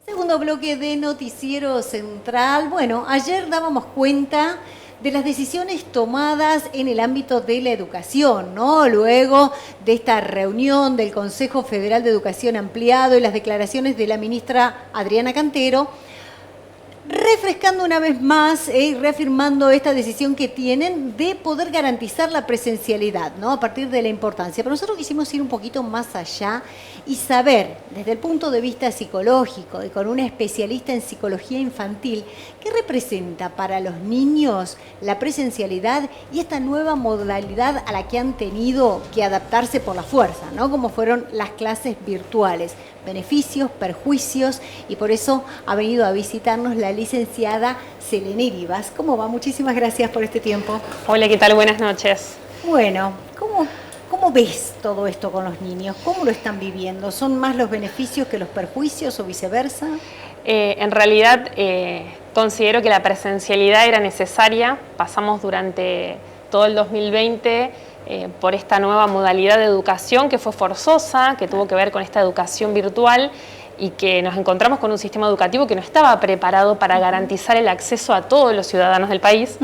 Segundo bloque de Noticiero Central. Bueno, ayer dábamos cuenta de las decisiones tomadas en el ámbito de la educación, ¿no? Luego de esta reunión del Consejo Federal de Educación Ampliado y las declaraciones de la ministra Adriana Cantero, refrescando una vez más y reafirmando esta decisión que tienen de poder garantizar la presencialidad, ¿no? A partir de la importancia. Pero nosotros quisimos ir un poquito más allá y saber, desde el punto de vista psicológico y con una especialista en psicología infantil, qué representa para los niños la presencialidad y esta nueva modalidad a la que han tenido que adaptarse por la fuerza, ¿no? Como fueron las clases virtuales. Beneficios, perjuicios, y por eso ha venido a visitarnos la licenciada Selene Rivas. ¿Cómo va? Muchísimas gracias por este tiempo. Hola, ¿qué tal? Buenas noches. Bueno, ¿cómo ves todo esto con los niños? ¿Cómo lo están viviendo? ¿Son más los beneficios que los perjuicios o viceversa? En realidad, considero que la presencialidad era necesaria. Pasamos durante todo el 2020 por esta nueva modalidad de educación que fue forzosa, que tuvo que ver con esta educación virtual y que nos encontramos con un sistema educativo que no estaba preparado para garantizar el acceso a todos los ciudadanos del país.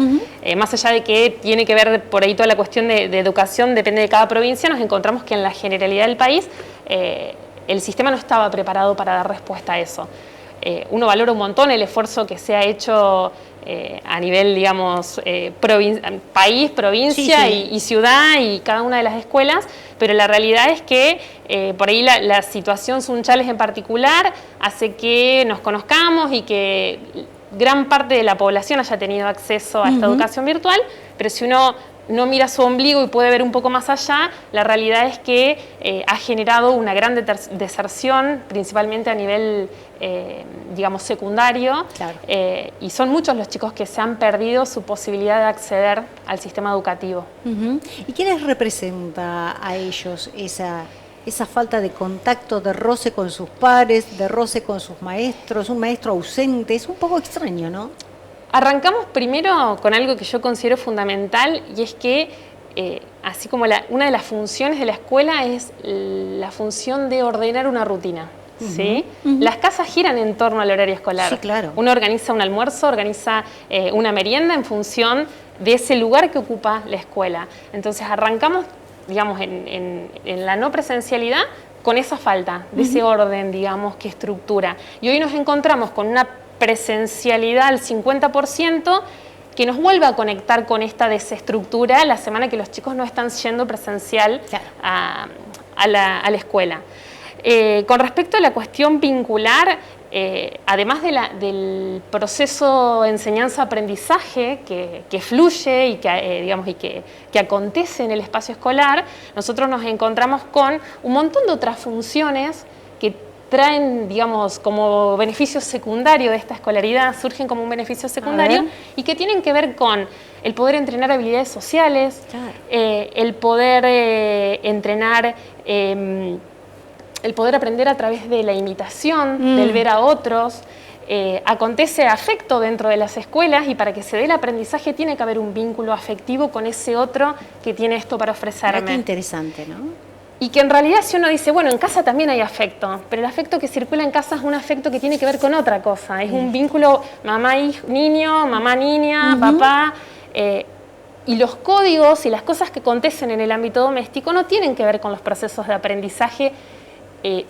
Más allá de que tiene que ver por ahí toda la cuestión de educación, depende de cada provincia, nos encontramos que en la generalidad del país el sistema no estaba preparado para dar respuesta a eso. Uno valora un montón el esfuerzo que se ha hecho a nivel, digamos, país, provincia y ciudad y cada una de las escuelas, pero la realidad es que por ahí la situación Sunchales en particular hace que nos conozcamos y que gran parte de la población haya tenido acceso a esta educación virtual, pero si uno no mira su ombligo y puede ver un poco más allá, la realidad es que ha generado una gran deserción, principalmente a nivel, digamos, secundario, claro. Y son muchos los chicos que se han perdido su posibilidad de acceder al sistema educativo. ¿Y qué les representa a ellos esa falta de contacto, de roce con sus pares, de roce con sus maestros, un maestro ausente? Es un poco extraño, ¿no? Arrancamos primero con algo que yo considero fundamental y es que, así como una de las funciones de la escuela es la función de ordenar una rutina. ¿Sí? Las casas giran en torno al horario escolar. Sí, claro. Uno organiza un almuerzo, organiza una merienda en función de ese lugar que ocupa la escuela. Entonces arrancamos, digamos, en la no presencialidad con esa falta de ese orden, digamos, que estructura. Y hoy nos encontramos con una presencialidad al 50% que nos vuelve a conectar con esta desestructura la semana que los chicos no están yendo presencial, claro, a la escuela. Con respecto a la cuestión vincular, además del proceso enseñanza-aprendizaje que fluye y que acontece en el espacio escolar, nosotros nos encontramos con un montón de otras funciones que traen, digamos, como beneficio secundario de esta escolaridad, surgen como un beneficio secundario y que tienen que ver con el poder entrenar habilidades sociales, claro, el poder entrenar, el poder aprender a través de la imitación, del ver a otros. Acontece afecto dentro de las escuelas y para que se dé el aprendizaje tiene que haber un vínculo afectivo con ese otro que tiene esto para ofrecerme. Qué interesante, ¿no? Y que en realidad si uno dice, bueno, en casa también hay afecto, pero el afecto que circula en casa es un afecto que tiene que ver con otra cosa. Es un vínculo mamá-niño, mamá-niña, papá. Y los códigos y las cosas que acontecen en el ámbito doméstico no tienen que ver con los procesos de aprendizaje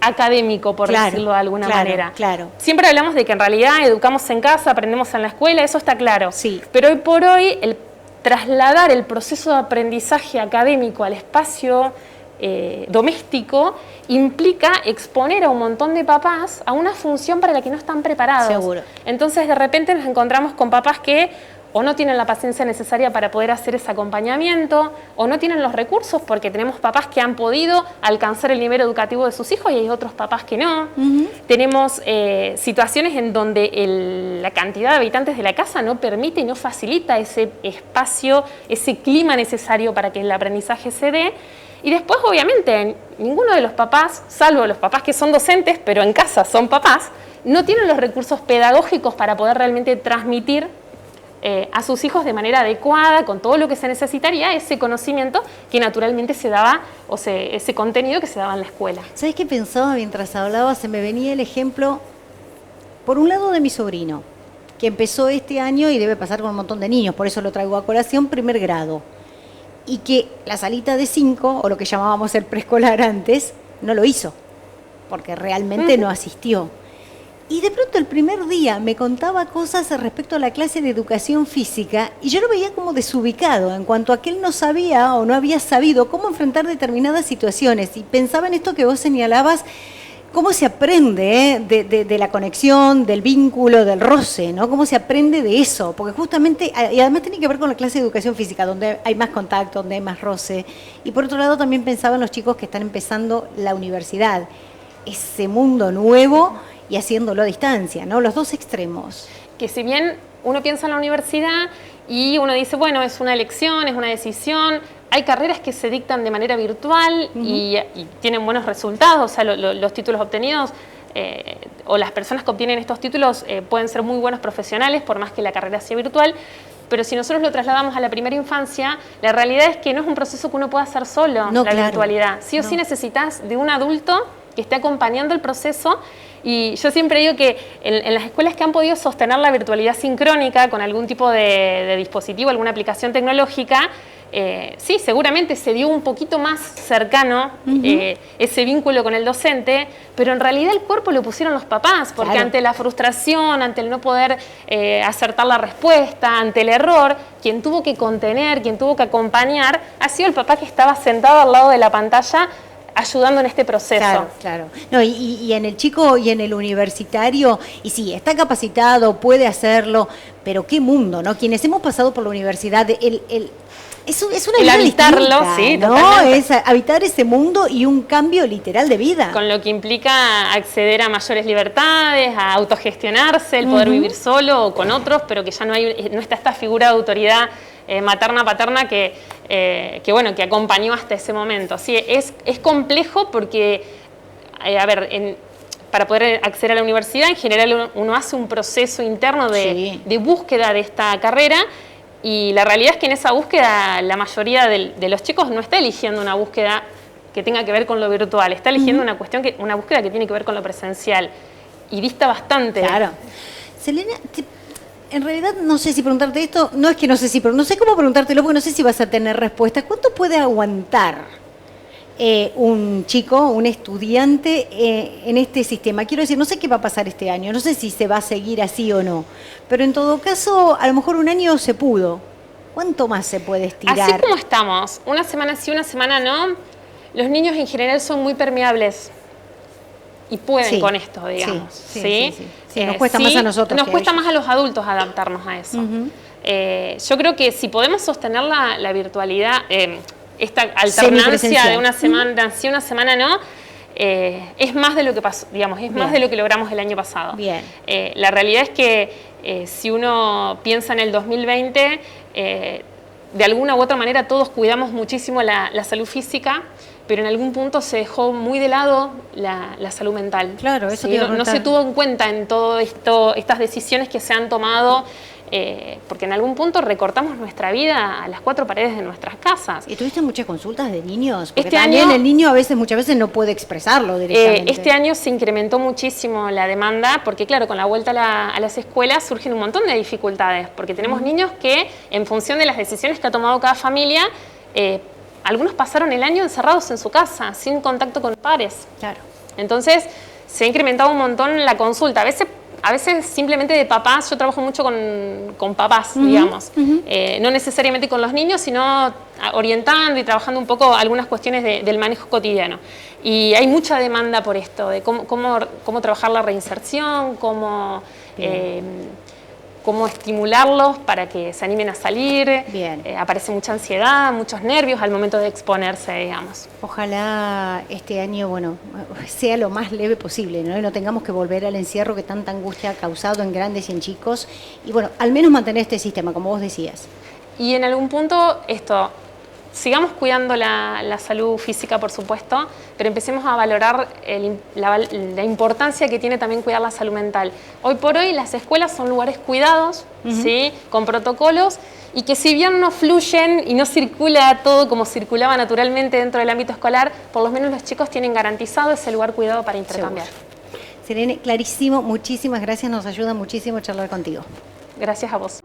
académico, por decirlo de alguna manera. Claro. Siempre hablamos de que en realidad educamos en casa, aprendemos en la escuela, eso está claro. Sí. Pero hoy por hoy, el trasladar el proceso de aprendizaje académico al espacio doméstico implica exponer a un montón de papás a una función para la que no están preparados. Seguro. Entonces, de repente nos encontramos con papás que o no tienen la paciencia necesaria para poder hacer ese acompañamiento, o no tienen los recursos, porque tenemos papás que han podido alcanzar el nivel educativo de sus hijos y hay otros papás que no. Tenemos situaciones en donde la cantidad de habitantes de la casa no permite y no facilita ese espacio, ese clima necesario para que el aprendizaje se dé. Y después, obviamente, ninguno de los papás, salvo los papás que son docentes, pero en casa son papás, no tienen los recursos pedagógicos para poder realmente transmitir a sus hijos de manera adecuada, con todo lo que se necesitaría, ese conocimiento que naturalmente se daba, ese contenido que se daba en la escuela. ¿Sabes qué pensaba mientras hablaba? Se me venía el ejemplo, por un lado, de mi sobrino, que empezó este año y debe pasar con un montón de niños, por eso lo traigo a colación, primer grado. Y que la salita de 5, o lo que llamábamos el preescolar antes, no lo hizo, porque realmente no asistió. Y de pronto el primer día me contaba cosas respecto a la clase de educación física y yo lo veía como desubicado en cuanto a que él no sabía o no había sabido cómo enfrentar determinadas situaciones. Y pensaba en esto que vos señalabas, cómo se aprende de la conexión, del vínculo, del roce, ¿no? Cómo se aprende de eso, porque justamente, y además tiene que ver con la clase de educación física, donde hay más contacto, donde hay más roce. Y por otro lado también pensaba en los chicos que están empezando la universidad, ese mundo nuevo y haciéndolo a distancia, ¿no? Los dos extremos. Que si bien uno piensa en la universidad y uno dice, bueno, es una elección, es una decisión, hay carreras que se dictan de manera virtual y tienen buenos resultados, o sea, los títulos obtenidos o las personas que obtienen estos títulos pueden ser muy buenos profesionales, por más que la carrera sea virtual. Pero si nosotros lo trasladamos a la primera infancia, la realidad es que no es un proceso que uno pueda hacer solo, la virtualidad. Sí o sí necesitas de un adulto que esté acompañando el proceso. Y yo siempre digo que en las escuelas que han podido sostener la virtualidad sincrónica con algún tipo de dispositivo, alguna aplicación tecnológica, sí, seguramente se dio un poquito más cercano ese vínculo con el docente, pero en realidad el cuerpo lo pusieron los papás, porque ante la frustración, ante el no poder acertar la respuesta, ante el error, quien tuvo que contener, quien tuvo que acompañar, ha sido el papá que estaba sentado al lado de la pantalla ayudando en este proceso. Claro, claro. No, y en el chico y en el universitario, y sí, está capacitado, puede hacerlo, pero qué mundo, ¿no? Quienes hemos pasado por la universidad, es una vida habitarlo, distinta, sí, ¿no? totalmente. Es habitar ese mundo y un cambio literal de vida. Con lo que implica acceder a mayores libertades, a autogestionarse, el poder vivir solo o con otros, pero que ya no está esta figura de autoridad materna, paterna que acompañó hasta ese momento. Sí, es complejo porque, para poder acceder a la universidad, en general uno hace un proceso interno de búsqueda de esta carrera. Y la realidad es que en esa búsqueda la mayoría de los chicos no está eligiendo una búsqueda que tenga que ver con lo virtual, está eligiendo una búsqueda que tiene que ver con lo presencial. Y dista bastante. Claro. Selena, en realidad no sé si preguntarte esto, no es que no sé si, pero no sé cómo preguntártelo porque no sé si vas a tener respuesta. ¿Cuánto puede aguantar un chico, un estudiante en este sistema? Quiero decir, no sé qué va a pasar este año, no sé si se va a seguir así o no, pero en todo caso, a lo mejor un año se pudo. ¿Cuánto más se puede estirar? Así como estamos, una semana sí, una semana no, los niños en general son muy permeables y pueden con esto, digamos. Sí, nos cuesta más a nosotros. Nos cuesta más a los adultos adaptarnos a eso. Yo creo que si podemos sostener la virtualidad, esta alternancia de una semana sí, una semana no, es más de lo que pasó, digamos, es más de lo que logramos el año pasado. Bien. La realidad es que si uno piensa en el 2020, de alguna u otra manera todos cuidamos muchísimo la salud física, pero en algún punto se dejó muy de lado la salud mental. Claro, eso no se tuvo en cuenta en todo esto, estas decisiones que se han tomado, porque en algún punto recortamos nuestra vida a las cuatro paredes de nuestras casas. ¿Y tuviste muchas consultas de niños? Porque también el niño muchas veces no puede expresarlo directamente. Este año se incrementó muchísimo la demanda, porque claro, con la vuelta a las escuelas surgen un montón de dificultades, porque tenemos niños que, en función de las decisiones que ha tomado cada familia, algunos pasaron el año encerrados en su casa, sin contacto con pares. Claro. Entonces, se ha incrementado un montón la consulta. A veces simplemente de papás, yo trabajo mucho con papás, digamos. No necesariamente con los niños, sino orientando y trabajando un poco algunas cuestiones del manejo cotidiano. Y hay mucha demanda por esto, de cómo trabajar la reinserción, cómo estimularlos para que se animen a salir. Aparece mucha ansiedad, muchos nervios al momento de exponerse, digamos. Ojalá este año, sea lo más leve posible, ¿no? Y no tengamos que volver al encierro que tanta angustia ha causado en grandes y en chicos. Y al menos mantener este sistema, como vos decías. Y en algún punto sigamos cuidando la salud física, por supuesto, pero empecemos a valorar la importancia que tiene también cuidar la salud mental. Hoy por hoy las escuelas son lugares cuidados, ¿sí? Con protocolos, y que si bien no fluyen y no circula todo como circulaba naturalmente dentro del ámbito escolar, por lo menos los chicos tienen garantizado ese lugar cuidado para intercambiar. Selene, clarísimo, muchísimas gracias, nos ayuda muchísimo charlar contigo. Gracias a vos.